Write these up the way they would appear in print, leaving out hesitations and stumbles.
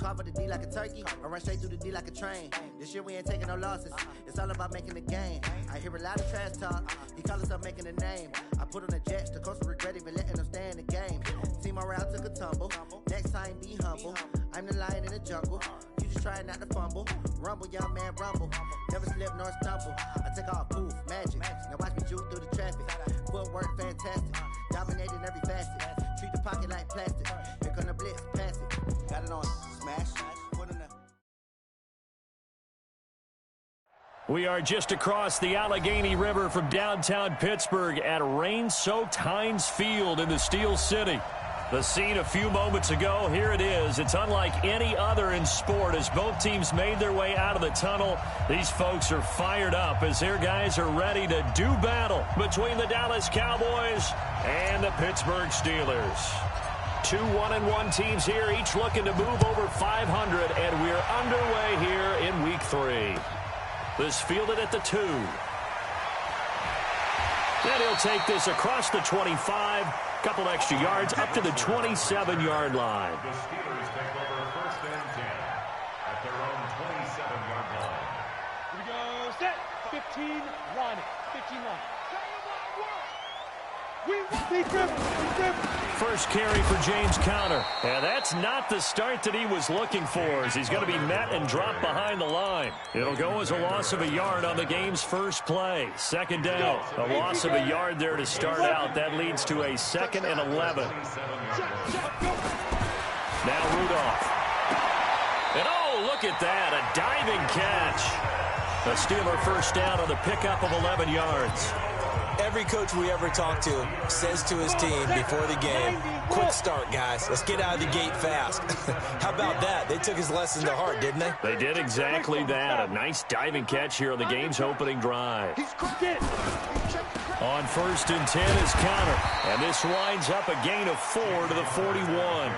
Cover the D like a turkey, or run straight through the D like a train. This year we ain't taking no losses. It's all about making the game. I hear a lot of trash talk. He call himself making a name. I put on the Jets, the coach will regret even letting them stay in the game. Team around took a tumble. Next time be humble. I'm the lion in the jungle. You just trying not to fumble. Rumble, young man, rumble. Never slip nor stumble. I take all poof, magic. Now watch me juke through the traffic. Footwork fantastic. Dominating every facet. Treat the pocket like plastic. Here come the blitz, pass it. Got it on. Smash. Put in the... We are just across the Allegheny River from downtown Pittsburgh at rain-soaked Heinz Field in the Steel City. The scene a few moments ago, here it is. It's unlike any other in sport as both teams made their way out of the tunnel. These folks are fired up as their guys are ready to do battle between the Dallas Cowboys and the Pittsburgh Steelers. Two 1-1 teams here, each looking to move over 500, and we're underway here in Week 3. This fielded at the 2. Then he'll take this across the 25. Couple extra yards up to the 27-yard line. The Steelers take over first and 10 at their own 27-yard line. Here we go. Set. 15, run. 15, run. First carry for James Conner. And that's not the start that he was looking for as he's going to be met and dropped behind the line. It'll go as a loss of a yard on the game's first play. Second down. A loss of a yard there to start out. That leads to a 2nd and 11. Now Rudolph. And oh, look at that. A diving catch. A Steeler first down on the pickup of 11 yards. Every coach we ever talk to says to his team before the game, quick start, guys. Let's get out of the gate fast. How about that? They took his lesson to heart, didn't they? They did exactly that. A nice diving catch here on the game's opening drive. On first and 10 is Conner. And this winds up a gain of 4 to the 41.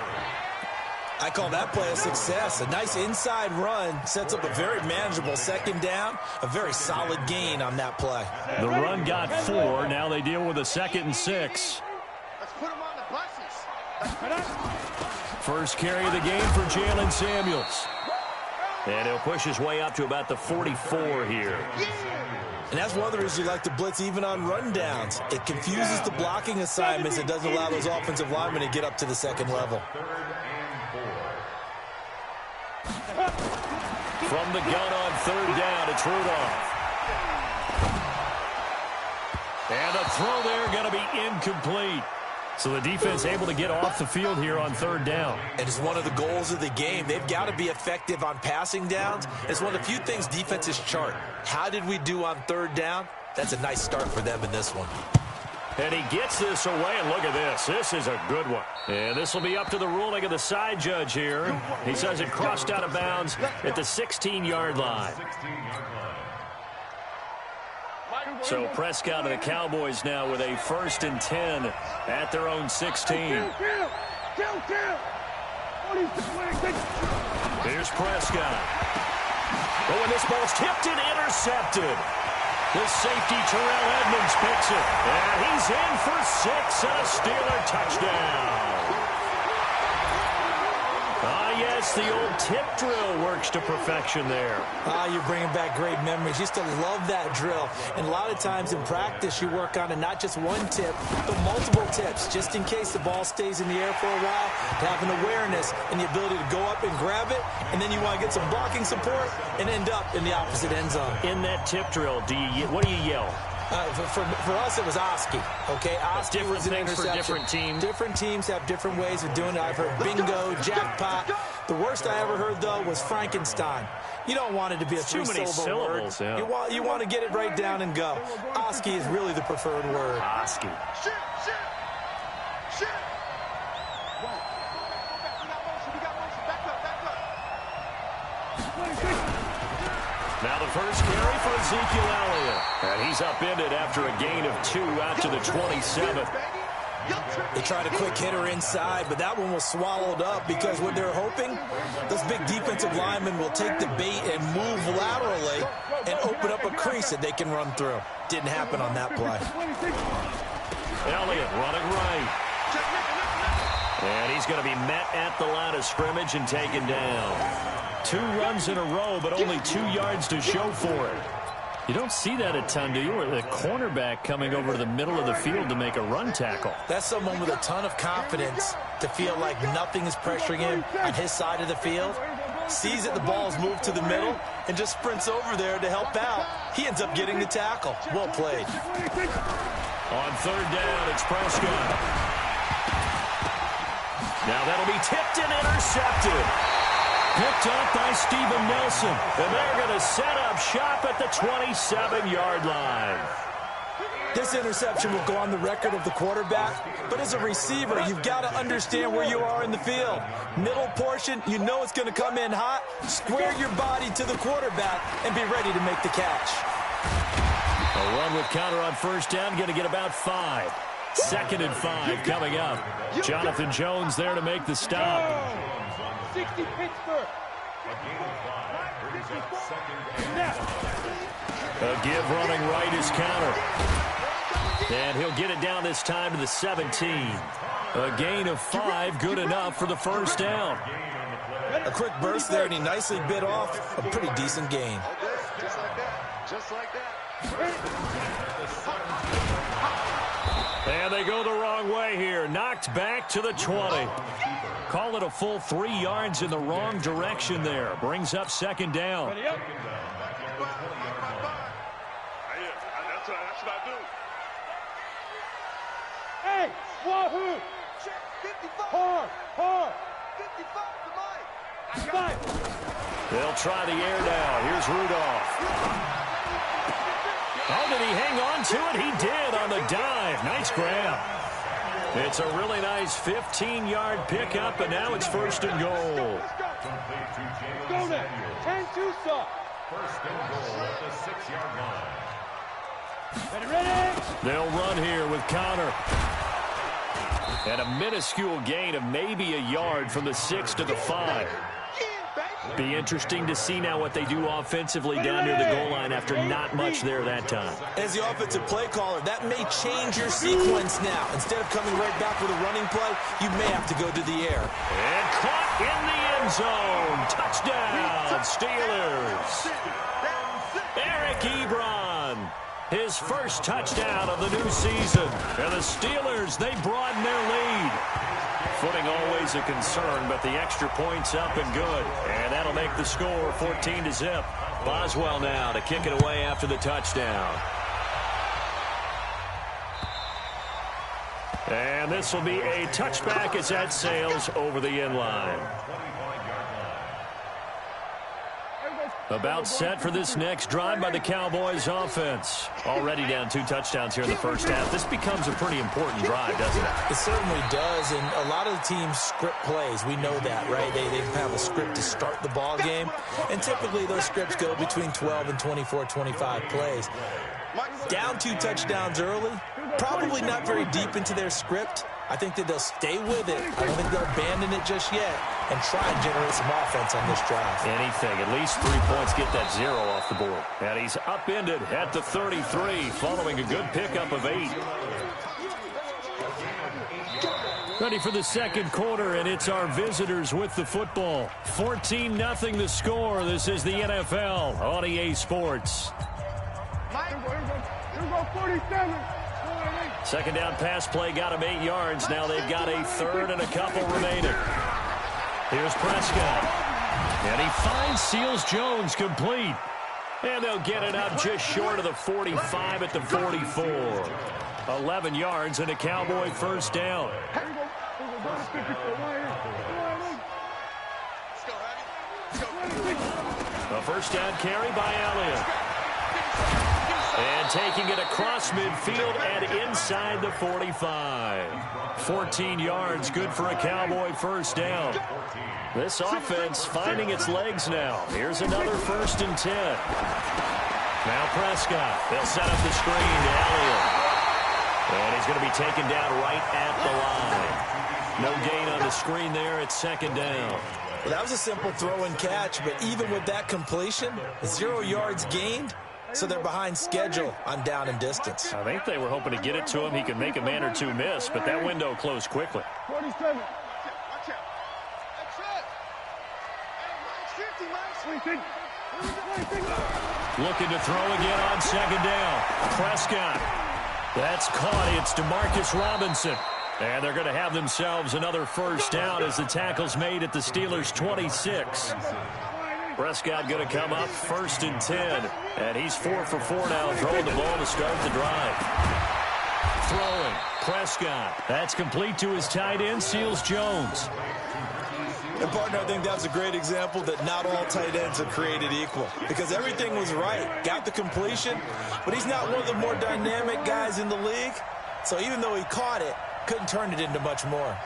I call that play a success. A nice inside run sets up a very manageable second down. A very solid gain on that play. The run got 4. Now they deal with a 2nd and 6. Let's put him on the buses. First carry of the game for Jalen Samuels. And he'll push his way up to about the 44 here. And that's one of the reasons you like to blitz even on run downs. It confuses the blocking assignments. It doesn't allow those offensive linemen to get up to the second level. From the gun on third down, it's Rudolph. And the throw there going to be incomplete. So the defense able to get off the field here on third down. And it's one of the goals of the game. They've got to be effective on passing downs. It's one of the few things defenses chart. How did we do on third down? That's a nice start for them in this one. And he gets this away, and look at this. This is a good one. And this will be up to the ruling of the side judge here. He says it crossed out of bounds at the 16-yard line. So Prescott and the Cowboys now with a first and 10 at their own 16. Here's Prescott. Oh, and this ball's tipped and intercepted. The safety, Terrell Edmonds, picks it. And he's in for 6 and a Steeler touchdown. Yes, the old tip drill works to perfection there. You're bringing back great memories. Used to love that drill. And a lot of times in practice, you work on it, not just one tip, but multiple tips, just in case the ball stays in the air for a while, to have an awareness and the ability to go up and grab it, and then you want to get some blocking support and end up in the opposite end zone. In that tip drill, what do you yell? For us, it was Oski. Okay, Oski was an interception. For different teams. Different teams have different ways of doing it. I've heard bingo, jackpot. The worst I ever heard, though, was Frankenstein. You don't want it to be a three-syllable word. Yeah. You want to get it right down and go. Oski is really the preferred word. Oski. Now the first carry for Ezekiel Elliott. And he's upended after a gain of 2 out to the 27. They tried a quick hitter inside, but that one was swallowed up because what they're hoping, those big defensive linemen will take the bait and move laterally and open up a crease that they can run through. Didn't happen on that play. Elliott running right. And he's going to be met at the line of scrimmage and taken down. 2 runs in a row, but only 2 yards to show for it. You don't see that a ton, do you? Or the cornerback coming over to the middle of the field to make a run tackle. That's someone with a ton of confidence to feel like nothing is pressuring him on his side of the field. Sees that the ball's moved to the middle and just sprints over there to help out. He ends up getting the tackle. Well played. On 3rd down, it's Prescott. Now that'll be tipped and intercepted. Picked up by Steven Nelson. And they're going to set up shop at the 27-yard line. This interception will go on the record of the quarterback, but as a receiver, you've got to understand where you are in the field. Middle portion, you know it's going to come in hot. Square your body to the quarterback and be ready to make the catch. A run with counter on 1st down, going to get about 5. 2nd and 5 coming up. Jonathan Jones there to make the stop. 60 Pittsburgh. A give running right is counter. And he'll get it down this time to the 17. A gain of 5, good enough for the 1st down. A quick burst there, and he nicely bit off a pretty decent gain. Just like that. Just like that. And they go the wrong way here. Knocked back to the 20. Call it a full 3 yards in the wrong direction there. Brings up 2nd down. Ready up. That's what I do. Hey, wahoo! Hard, hard. 55 to Mike. They'll try the air now. Here's Rudolph. Oh, did he hang on to it? He did on the dive. Nice grab. It's a really nice 15-yard pickup, and now it's 1st and goal. Go now. 10-2 stop. 1st and goal at the 6-yard line. Ready. They'll run here with Connor. And a minuscule gain of maybe a yard from the 6 to the 5. Be interesting to see now what they do offensively down near the goal line after not much there that time. As the offensive play caller, that may change your sequence now. Instead of coming right back with a running play, you may have to go to the air. And caught in the end zone. Touchdown, Steelers. Eric Ebron, his first touchdown of the new season. And the Steelers, they broaden their lead. Footing always a concern, but the extra point's up and good. And that'll make the score 14-0. Boswell now to kick it away after the touchdown. And this will be a touchback as that sails over the end line. About set for this next drive by the Cowboys offense. Already down 2 touchdowns here in the 1st half. This becomes a pretty important drive, doesn't it? It certainly does, and a lot of the teams script plays. We know that, right? They have a script to start the ball game, and typically those scripts go between 12 and 24, 25 plays. Down 2 touchdowns early, probably not very deep into their script. I think that they'll stay with it. I don't think they'll abandon it just yet and try and generate some offense on this drive. Anything. At least 3 points, get that 0 off the board. And he's upended at the 33 following a good pickup of 8. Ready for the 2nd quarter, and it's our visitors with the football. 14-0 the score. This is the NFL on EA Sports. Here go 47. 2nd down pass play got him 8 yards. Now they've got a 3rd and a couple remaining. Here's Prescott. And he finds Seals Jones complete. And they'll get it up just short of the 45 at the 44. 11 yards and a Cowboy 1st down. A 1st down carry by Elliott. And taking it across midfield and inside the 45. 14 yards, good for a Cowboy 1st down. This offense finding its legs now. Here's another 1st and 10. Now Prescott. They'll set up the screen to Elliott. And he's going to be taken down right at the line. No gain on the screen there. It's 2nd down. Well, that was a simple throw and catch, but even with that completion, 0 yards gained. So they're behind schedule on down and distance. I think they were hoping to get it to him. He could make a man or two miss, but that window closed quickly. 47. Looking to throw again on second down. Prescott. That's caught. It's Demarcus Robinson. And they're going to have themselves another first down as the tackle's made at the Steelers' 26. Prescott going to come up 1st and 10. And he's 4 for 4 now, throwing the ball to start the drive. Throwing. Prescott. That's complete to his tight end, Seals Jones. And, partner, I think that's a great example that not all tight ends are created equal. Because everything was right. Got the completion. But he's not one of the more dynamic guys in the league. So even though he caught it, couldn't turn it into much more.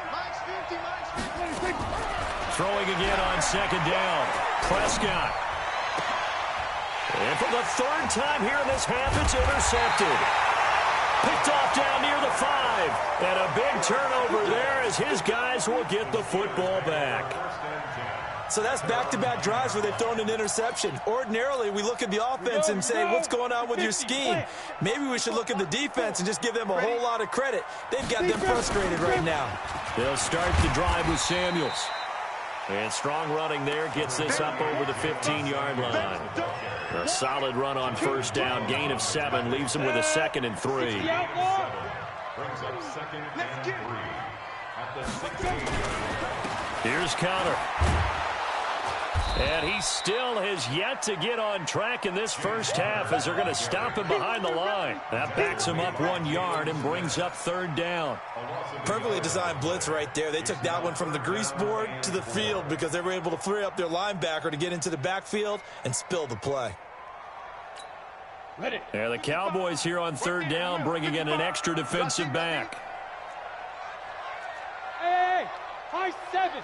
Throwing again on second down. Prescott. And for the 3rd time here in this half, it's intercepted. Picked off down near the 5. And a big turnover there as his guys will get the football back. So that's back-to-back drives where they've thrown an interception. Ordinarily, we look at the offense and say, what's going on with your scheme? Maybe we should look at the defense and just give them a whole lot of credit. They've got them frustrated right now. They'll start the drive with Samuels. And strong running there gets this up over the 15-yard line. A solid run on first down. Gain of 7 leaves them with a 2nd and 3. Brings up 2nd and 3 at the 16. Here's Connor. And he still has yet to get on track in this first half as they're going to stop him behind the line. That backs him up 1 yard and brings up 3rd down. Perfectly designed blitz right there. They took that one from the grease board to the field because they were able to free up their linebacker to get into the backfield and spill the play. And the Cowboys here on 3rd down bringing in an extra defensive back. Hey, high 7.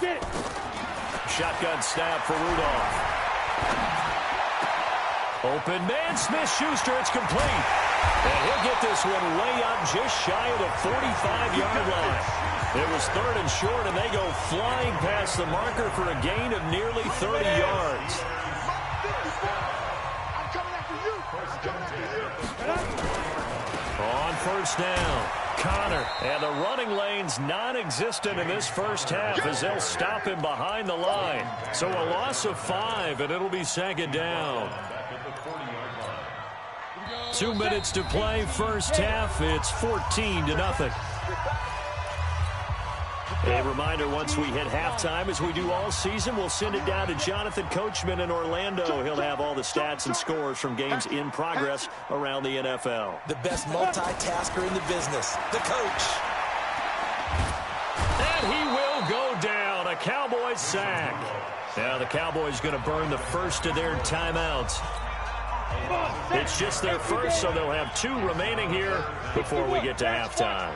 Get it. Shotgun snap for Rudolph. Open man, Smith-Schuster, it's complete. And he'll get this one way up just shy of the 45-yard line. It was 3rd and short, and they go flying past the marker for a gain of nearly 30 yards. On first down, Connor, and the running lane's non-existent in this first half as they'll stop him behind the line. So a loss of 5, and it'll be 2nd down. 2 minutes to play, first half. It's 14-0. A reminder, once we hit halftime, as we do all season, we'll send it down to Jonathan Coachman in Orlando. He'll have all the stats and scores from games in progress around the NFL. The best multitasker in the business, the coach. And he will go down. A Cowboys sack. Now the Cowboys going to burn the first of their timeouts. It's just their first, so they'll have 2 remaining here before we get to halftime.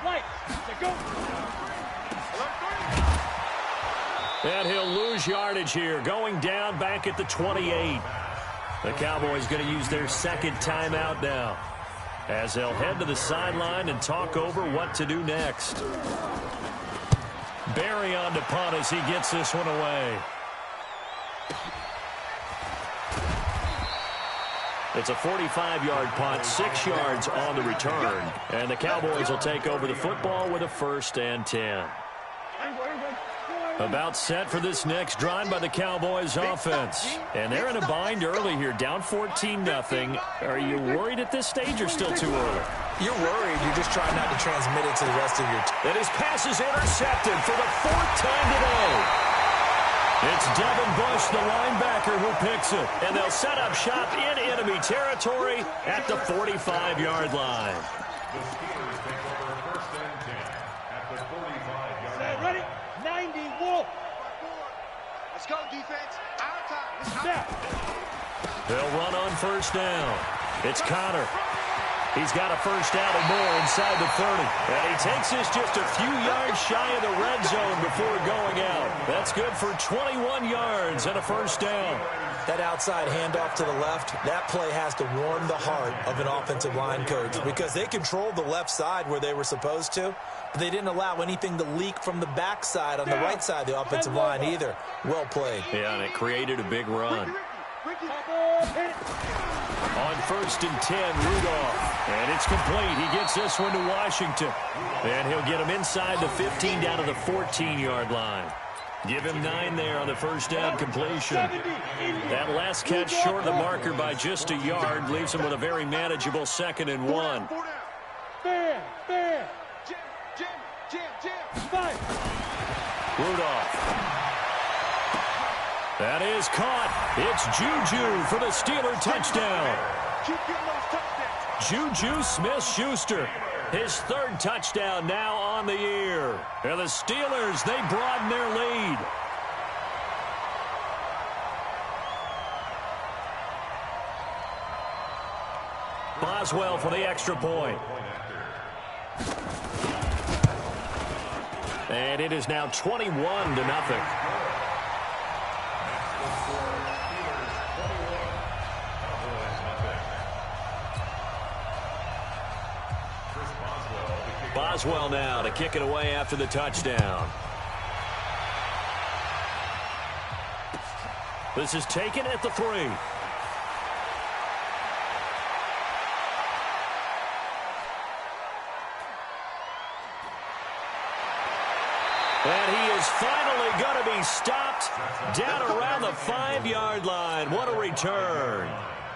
And he'll lose yardage here, going down back at the 28. The Cowboys going to use their 2nd timeout now as they'll head to the sideline and talk over what to do next. Barry on to punt as he gets this one away. It's a 45-yard punt, 6 yards on the return. And the Cowboys will take over the football with a 1st and 10. About set for this next drive by the Cowboys offense. And they're in a bind early here, down 14-0. Are you worried at this stage or still too early? You're worried. You're just trying not to transmit it to the rest of your team. And his pass is intercepted for the 4th time today. It's Devin Bush, the linebacker, who picks it. And they'll set up shop in enemy territory at the 45-yard line. The Steelers take over 1st and 10 at the 45-yard line. Ready? 90 Wolf. Let's go, defense. Our time. They'll run on first down. It's Connor. He's got a first down and more inside the 30. And he takes this just a few yards shy of the red zone before going out. That's good for 21 yards and a first down. That outside handoff to the left, that play has to warm the heart of an offensive line coach because they controlled the left side where they were supposed to, but they didn't allow anything to leak from the backside on the right side of the offensive line either. Well played. Yeah, and it created a big run. On 1st and 10, Rudolph. And it's complete. He gets this one to Washington. And he'll get him inside the 15 down to the 14-yard line. Give him 9 there on the first down completion. That last catch short of the marker by just a yard leaves him with a very manageable 2nd and 1. Fair. Jam. Rudolph. That is caught. It's Juju for the Steeler touchdown. Juju Smith-Schuster. His 3rd touchdown now on the year. And the Steelers, they broaden their lead. Boswell for the extra point. And it is now 21-0. Boswell now to kick it away after the touchdown. This is taken at the 3. And he is finally going to be stopped down around the 5-yard line. What a return.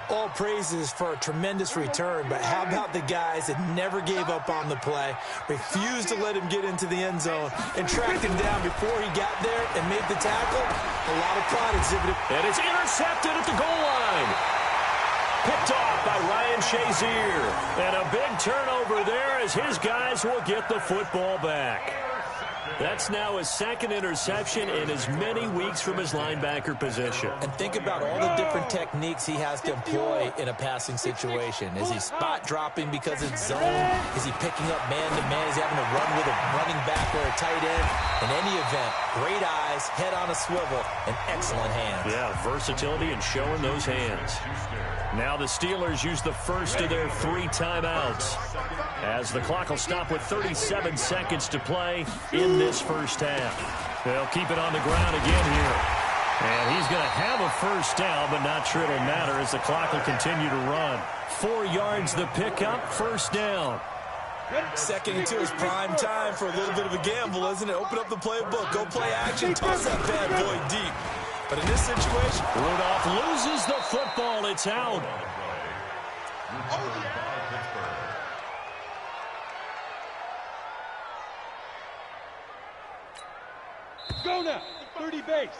All praises for a tremendous return, but how about the guys that never gave up on the play, refused to let him get into the end zone, and tracked him down before he got there and made the tackle? A lot of pride exhibited. And it's intercepted at the goal line. Picked off by Ryan Shazier. And a big turnover there as his guys will get the football back. That's now his 2nd interception in as many weeks from his linebacker position. And think about all the different techniques he has to employ in a passing situation. Is he spot dropping because it's zone? Is he picking up man-to-man? Is he having to run with a running back or a tight end? In any event, great eyes, head on a swivel, and excellent hands. Yeah, versatility and showing those hands. Now the Steelers use the first of their 3 timeouts as the clock will stop with 37 seconds to play in this first half. They'll keep it on the ground again here. And he's going to have a first down, but not sure it'll matter as the clock will continue to run. 4 yards the pickup, first down. 2nd and 2 is prime time for a little bit of a gamble, isn't it? Open up the playbook, go play action, toss that bad boy deep. But in this situation, Rudolph loses the football. It's out. Go now. 30 base.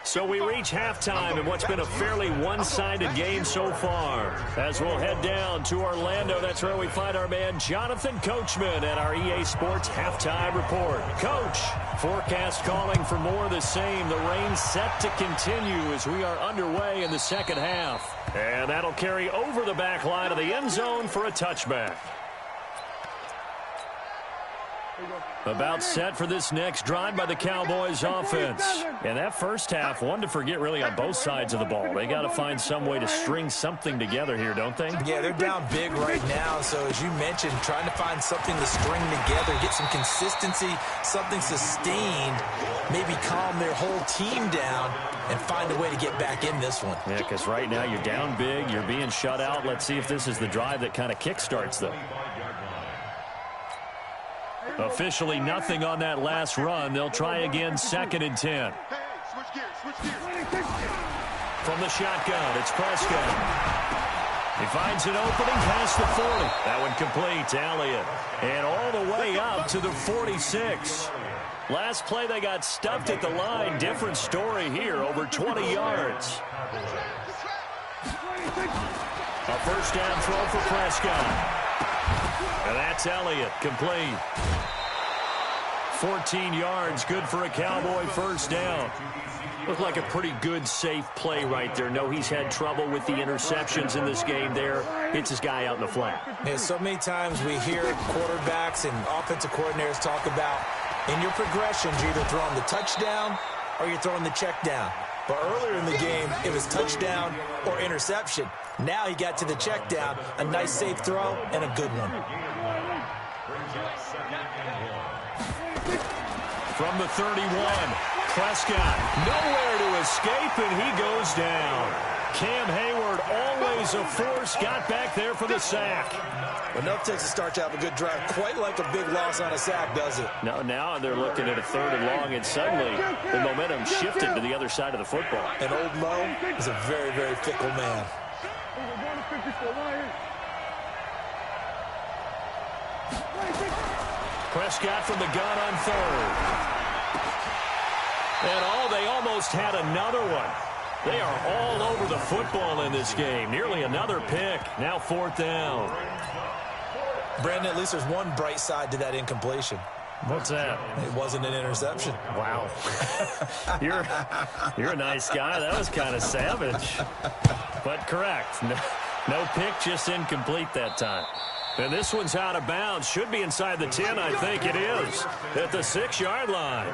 So we reach halftime in what's been a fairly one-sided game so far. As we'll head down to Orlando, that's where we find our man Jonathan Coachman at our EA Sports Halftime Report. Coach, forecast calling for more of the same. The rain set to continue as we are underway in the second half. And that'll carry over the back line of the end zone for a touchback. About set for this next drive by the Cowboys offense. And that first half, one to forget really on both sides of the ball. They got to find some way to string something together here, don't they? Yeah, they're down big right now. So as you mentioned, trying to find something to string together, get some consistency, something sustained, maybe calm their whole team down and find a way to get back in this one. Yeah, because right now you're down big, you're being shut out. Let's see if this is the drive that kind of kickstarts them. Officially nothing on that last run. They'll try again, 2nd and 10. From the shotgun, it's Prescott. He finds an opening past the 40. That one complete to Elliott. And all the way up to the 46. Last play they got stuffed at the line. Different story here, over 20 yards. A first down throw for Prescott. And that's Elliott, complete. 14 yards, good for a Cowboy first down. Looked like a pretty good, safe play right there. No, he's had trouble with the interceptions in this game there. Hits his guy out in the flat. Yeah, so many times we hear quarterbacks and offensive coordinators talk about in your progressions, you're either throwing the touchdown or you're throwing the check down. But earlier in the game, it was touchdown or interception. Now he got to the check down, a nice safe throw, and a good one. From the 31, Prescott nowhere to escape, and he goes down. Cam Hayward, always a force, got back there for the sack. Enough takes a start to have a good drive, quite like a big loss on a sack, does it? No, now they're looking at a 3rd and long, and suddenly the momentum shifted to the other side of the football. And old Mo is a very, very fickle man. Prescott from the gun on 3rd. And they almost had another one. They are all over the football in this game. Nearly another pick. Now 4th down. Brandon, at least there's one bright side to that incompletion. What's that? It wasn't an interception. Wow. You're a nice guy. That was kind of savage. But correct. No pick, just incomplete that time. And this one's out of bounds. Should be inside the 10, I think it is. At the 6-yard line.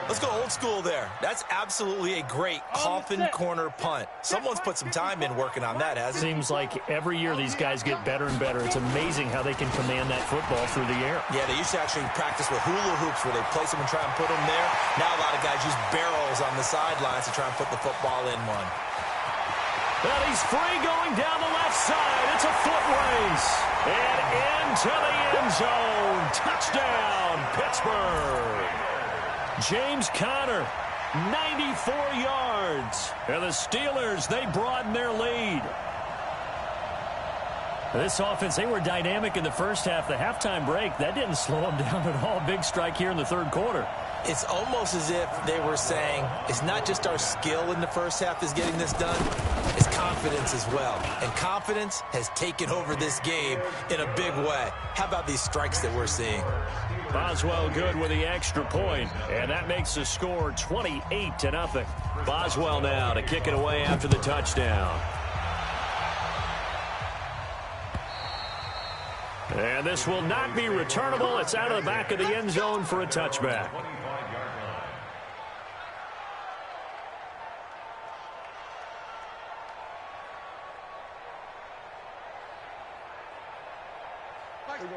Let's go old school there. That's absolutely a great coffin corner punt. Someone's put some time in working on that, hasn't it? Seems like every year these guys get better and better. It's amazing how they can command that football through the air. Yeah, they used to actually practice with hula hoops where they place them and try and put them there. Now a lot of guys use barrels on the sidelines to try and put the football in one. Well, he's free going down the left side. It's a foot race. And into the end zone. Touchdown, Pittsburgh. James Conner, 94 yards. And the Steelers, they broaden their lead. This offense, they were dynamic in the first half. The halftime break, that didn't slow them down at all. Big strike here in the 3rd quarter. It's almost as if they were saying, it's not just our skill in the first half that's getting this done, it's confidence as well. And confidence has taken over this game in a big way. How about these strikes that we're seeing? Boswell good with the extra point, and that makes the score 28-0. Boswell now to kick it away after the touchdown. And this will not be returnable. It's out of the back of the end zone for a touchback.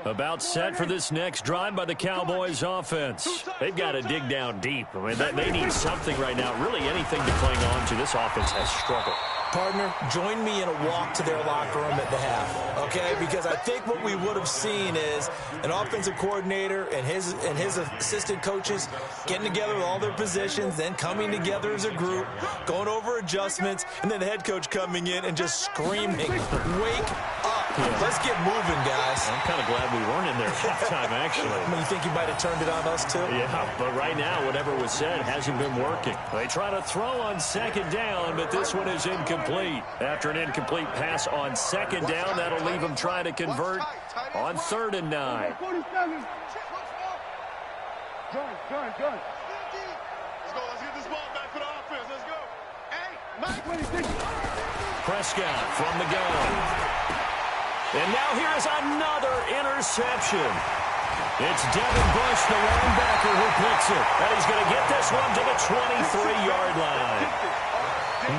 About set for this next drive by the Cowboys offense. They've got to dig down deep. I mean, they need something right now, really anything to cling on to. This offense has struggled. Partner, join me in a walk to their locker room at the half, okay? Because I think what we would have seen is an offensive coordinator and his assistant coaches getting together with all their positions, then coming together as a group, going over adjustments, and then the head coach coming in and just screaming, wake up. Yeah. Let's get moving, guys. I'm kind of glad we weren't in there at halftime, actually. I mean, you think you might have turned it on us, too? Yeah, but right now, whatever was said hasn't been working. They try to throw on 2nd down, but this one is incomplete. After an incomplete pass on 2nd down, that'll leave them trying to convert on 3rd and 9. Gun. Let's go. Let's get this ball back for the offense. Let's go. Hey, Mike. Prescott from the gun. And now here's another interception. It's Devin Bush, the linebacker, who picks it. And he's going to get this one to the 23-yard line.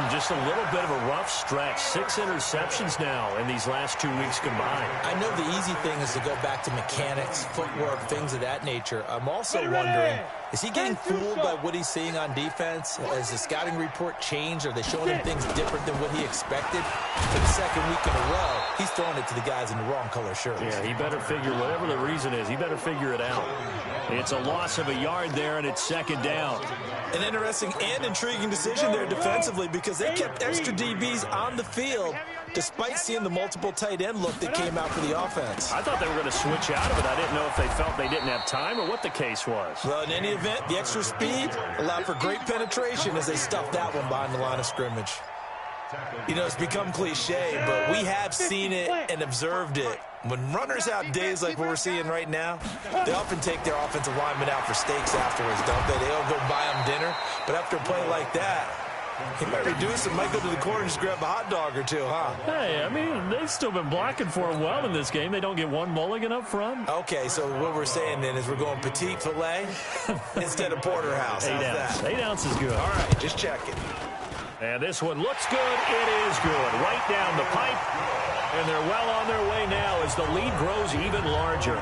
Just a little bit of a rough stretch. 6 interceptions now in these last 2 weeks combined. I know the easy thing is to go back to mechanics, footwork, things of that nature. I'm also wondering, is he getting fooled by what he's seeing on defense? Has the scouting report changed? Are they showing him things different than what he expected? For the 2nd week in a row, he's throwing it to the guys in the wrong color shirts. Yeah, he better figure, whatever the reason is, he better figure it out. It's a loss of a yard there, and it's 2nd down. An interesting and intriguing decision there defensively because they kept extra DBs on the field despite seeing the multiple tight end look that came out for the offense. I thought they were going to switch out of it. I didn't know if they felt they didn't have time or what the case was. Well, in any event, the extra speed allowed for great penetration as they stuffed that one behind the line of scrimmage. You know, it's become cliche, but we have seen it and observed it. When runners have days like what we're seeing right now, they often take their offensive linemen out for steaks afterwards, don't they? They'll go buy them dinner. But after a play like that, he might reduce and might go to the corner and just grab a hot dog or two, huh? Hey, I mean, they've still been blocking for him well in this game. They don't get one mulligan up front. Okay, so what we're saying then is we're going petite filet instead of porterhouse. 8 ounce. That? 8 ounce is good. All right, just checking. And this one looks good. It is good. Right down the pipe. And they're well on their way now as the lead grows even larger.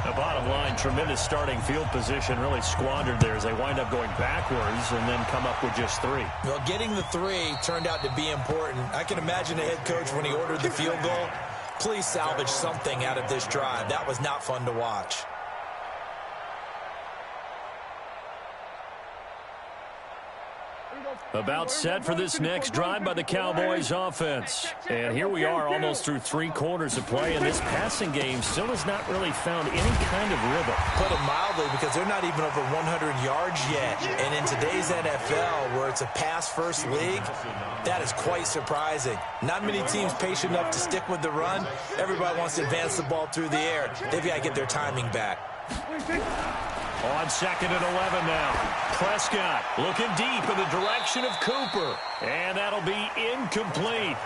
The bottom line, tremendous starting field position, really squandered there as they wind up going backwards and then come up with just 3. Well, getting the 3 turned out to be important. I can imagine the head coach when he ordered the field goal. Please salvage something out of this drive. That was not fun to watch. About set for this next drive by the Cowboys offense. And here we are almost through 3 quarters of play, and this passing game still has not really found any kind of rhythm. Put it mildly, because they're not even over 100 yards yet. And in today's NFL, where it's a pass-first league, that is quite surprising. Not many teams patient enough to stick with the run. Everybody wants to advance the ball through the air. They've got to get their timing back. On 2nd and 11 now. Prescott looking deep in the direction of Cooper. And that'll be incomplete.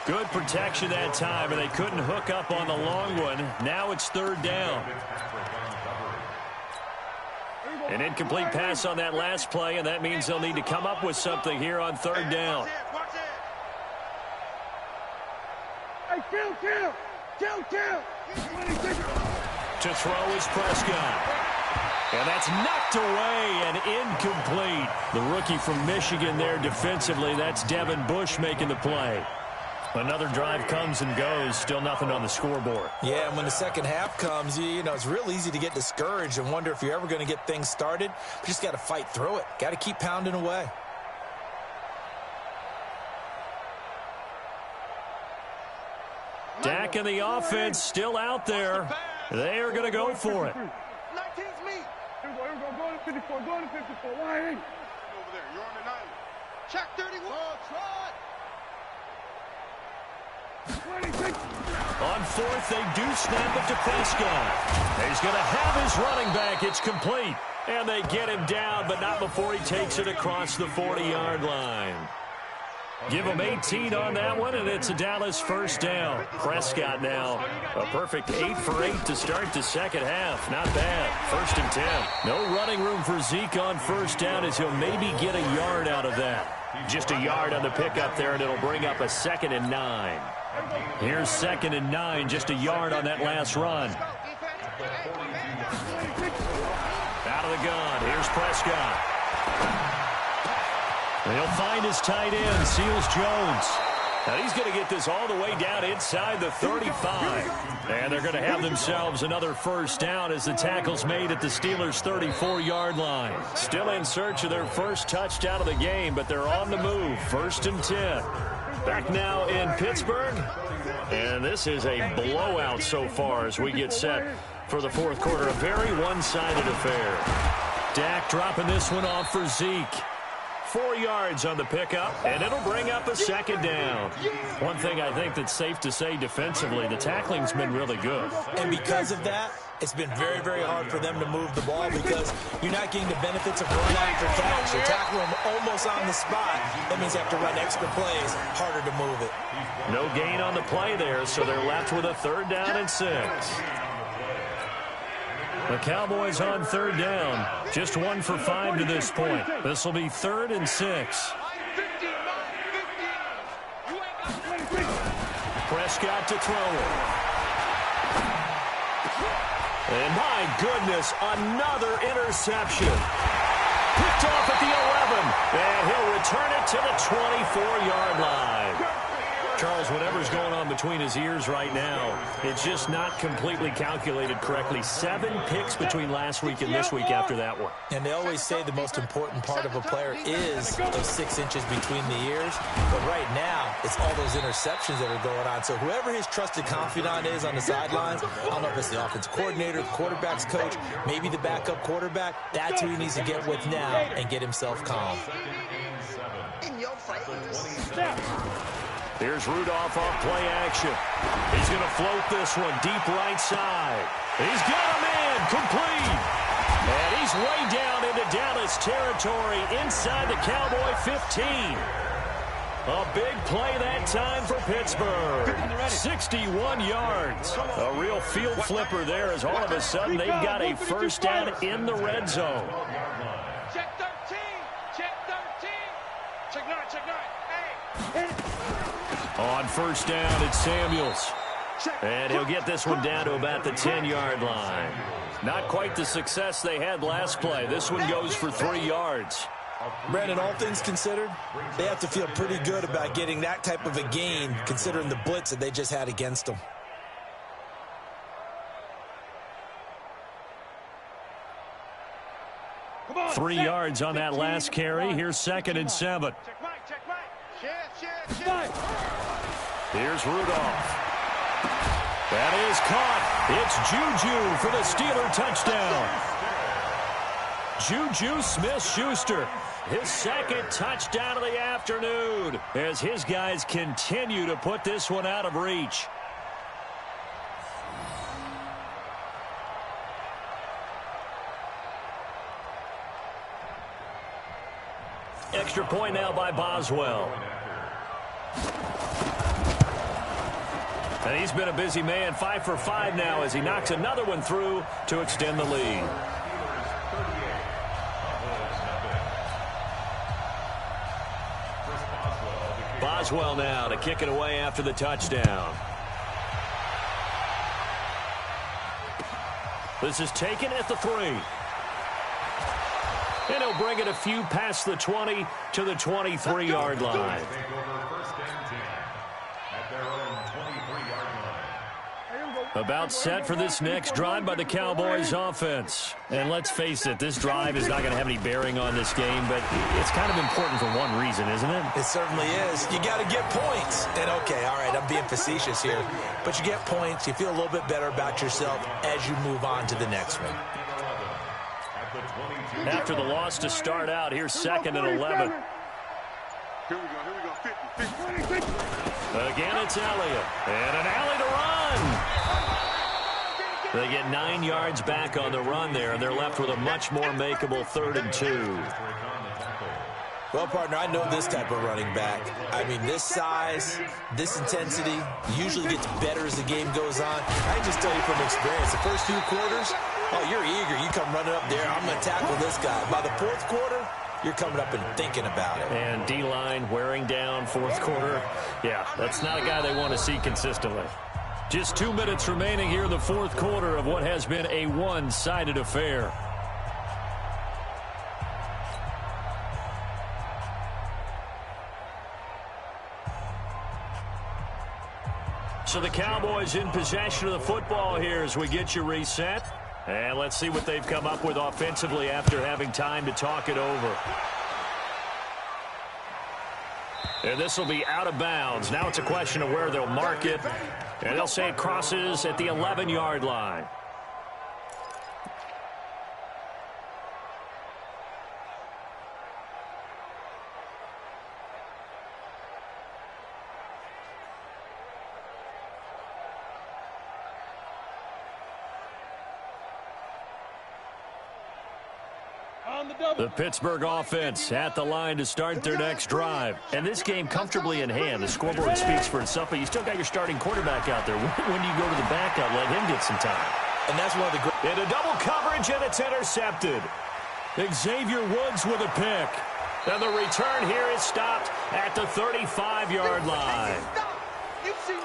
Good protection that time, and they couldn't hook up on the long one. Now it's 3rd down. An incomplete pass on that last play, and that means they'll need to come up with something here on 3rd down. Hey, kill. To throw is Prescott. And that's knocked away and incomplete. The rookie from Michigan there defensively. That's Devin Bush making the play. Another drive comes and goes. Still nothing on the scoreboard. Yeah, and when the second half comes, you know, it's real easy to get discouraged and wonder if you're ever going to get things started. You just got to fight through it. Got to keep pounding away. Dak and the offense still out there. They are going to go for it. 19's me. Here we go. Go to 54. Go to 54. Why ain't? Over there. You're on the 90. Check 31. Trot. 26. On 4th, they do snap it to Prescott. He's going to have his running back. It's complete. And they get him down, but not before he takes it across the 40-yard line. Give him 18 on that one, and it's a Dallas 1st down. Prescott now, a perfect 8 for 8 to start the second half. Not bad. 1st and 10. No running room for Zeke on 1st down, as he'll maybe get a yard out of that. Just a yard on the pickup there, and it'll bring up a 2nd and 9. Here's 2nd and 9, just a yard on that last run. Out of the gun, here's Prescott. He'll find his tight end, Seals Jones. Now he's going to get this all the way down inside the 35. And they're going to have themselves another 1st down as the tackle's made at the Steelers' 34-yard line. Still in search of their first touchdown of the game, but they're on the move. 1st and 10. Back now in Pittsburgh. And this is a blowout so far as we get set for the 4th quarter. A very one-sided affair. Dak dropping this one off for Zeke. 4 yards on the pickup, and it'll bring up a 2nd down. One thing I think that's safe to say defensively, the tackling's been really good. And because of that, it's been very, very hard for them to move the ball because you're not getting the benefits of run after catch. You tackle them almost on the spot. That means you have to run extra plays, harder to move it. No gain on the play there, so they're left with a 3rd down and 6. The Cowboys on 3rd down. Just 1 for 5 to this point. This will be 3rd and 6. Prescott to throw it. And my goodness, another interception. Picked off at the 11. And he'll return it to the 24-yard line. Charles, whatever's going on between his ears right now, it's just not completely calculated correctly. 7 picks between last week and this week after that one. And they always say the most important part of a player is those 6 inches between the ears. But right now, it's all those interceptions that are going on. So whoever his trusted confidant is on the sidelines, I don't know if it's the offensive coordinator, the quarterback's coach, maybe the backup quarterback, that's who he needs to get with now and get himself calm. In your face. Here's Rudolph off play action. He's going to float this one deep right side. He's got a man complete. And he's way down into Dallas territory inside the Cowboy 15. A big play that time for Pittsburgh. 61 yards. A real field flipper there as all of a sudden they've got a 1st down in the red zone. Check 13. Check 13. Check 9. Hey. On 1st down, it's Samuels. And he'll get this one down to about the 10-yard line. Not quite the success they had last play. This one goes for 3 yards. Brandon, all things considered, they have to feel pretty good about getting that type of a gain considering the blitz that they just had against them. On. 3 yards on that last carry. Here's 2nd and 7. Here's Rudolph. That is caught. It's Juju for the Steeler touchdown. Juju Smith-Schuster, his 2nd touchdown of the afternoon as his guys continue to put this one out of reach. Extra point now by Boswell. And he's been a busy man, 5 for 5 now as he knocks another one through to extend the lead. Boswell now to kick it away after the touchdown. This is taken at the 3. And he'll bring it a few past the 20 to the 23-yard line. About set for this next drive by the Cowboys offense. And let's face it, this drive is not going to have any bearing on this game, but it's kind of important for one reason, isn't it? It certainly is. You got to get points. And okay, all right, I'm being facetious here, but you get points, you feel a little bit better about yourself as you move on to the next one. After the loss to start out, here's 2nd and 11. Here we go, 50. Again, it's Elliott. And an alley to run. They get 9 yards back on the run there, and they're left with a much more makeable 3rd and 2. Well, partner, I know this type of running back. I mean, this size, this intensity usually gets better as the game goes on. I can just tell you from experience, the first few quarters, oh, you're eager. You come running up there, I'm going to tackle this guy. By the 4th quarter, you're coming up and thinking about it. And D-line wearing down 4th quarter. Yeah, that's not a guy they want to see consistently. Just 2 minutes remaining here in the 4th quarter of what has been a one-sided affair. So the Cowboys in possession of the football here as we get you reset. And let's see what they've come up with offensively after having time to talk it over. And this will be out of bounds. Now it's a question of where they'll mark it. And they'll say it crosses at the 11-yard line. The Pittsburgh offense at the line to start their next drive. And this game comfortably in hand. The scoreboard speaks for itself, but you still got your starting quarterback out there. When do you go to the backup? Let him get some time. And that's one of the great... In a double coverage, and it's intercepted. Xavier Woods with a pick. And the return here is stopped at the 35-yard line.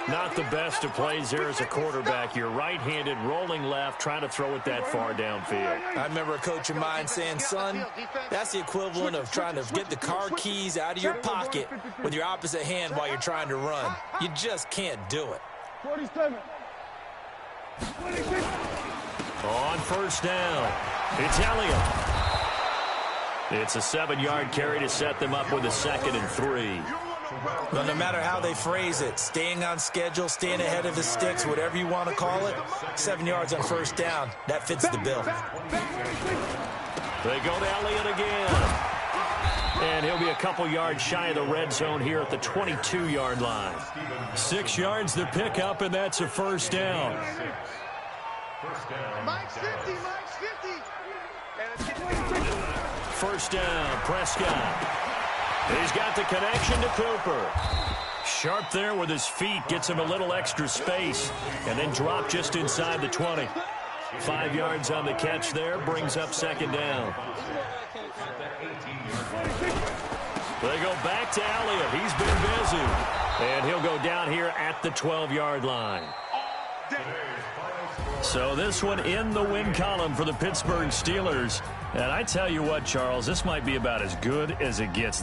Not the best of plays there as a quarterback. You're right-handed, rolling left, trying to throw it that far downfield. I remember a coach of mine saying, son, that's the equivalent of trying to get the car keys out of your pocket with your opposite hand while you're trying to run. You just can't do it. 47. 26. On 1st down, it's Elliott. It's a 7-yard carry to set them up with a 2nd and 3. Well, no matter how they phrase it, staying on schedule, staying ahead of the sticks, whatever you want to call it, 7 yards on 1st down, that fits the bill. They go to Elliott again. And he'll be a couple yards shy of the red zone here at the 22-yard line. 6 yards the pickup, and that's a 1st down. Mike's 50, Mike's 50. 1st down, Prescott. He's got the connection to Cooper. Sharp there with his feet, gets him a little extra space, and then drop just inside the 20. 5 yards on the catch there, brings up 2nd down. They go back to Elliott. He's been busy. And he'll go down here at the 12-yard line. So this one in the win column for the Pittsburgh Steelers. And I tell you what, Charles, this might be about as good as it gets.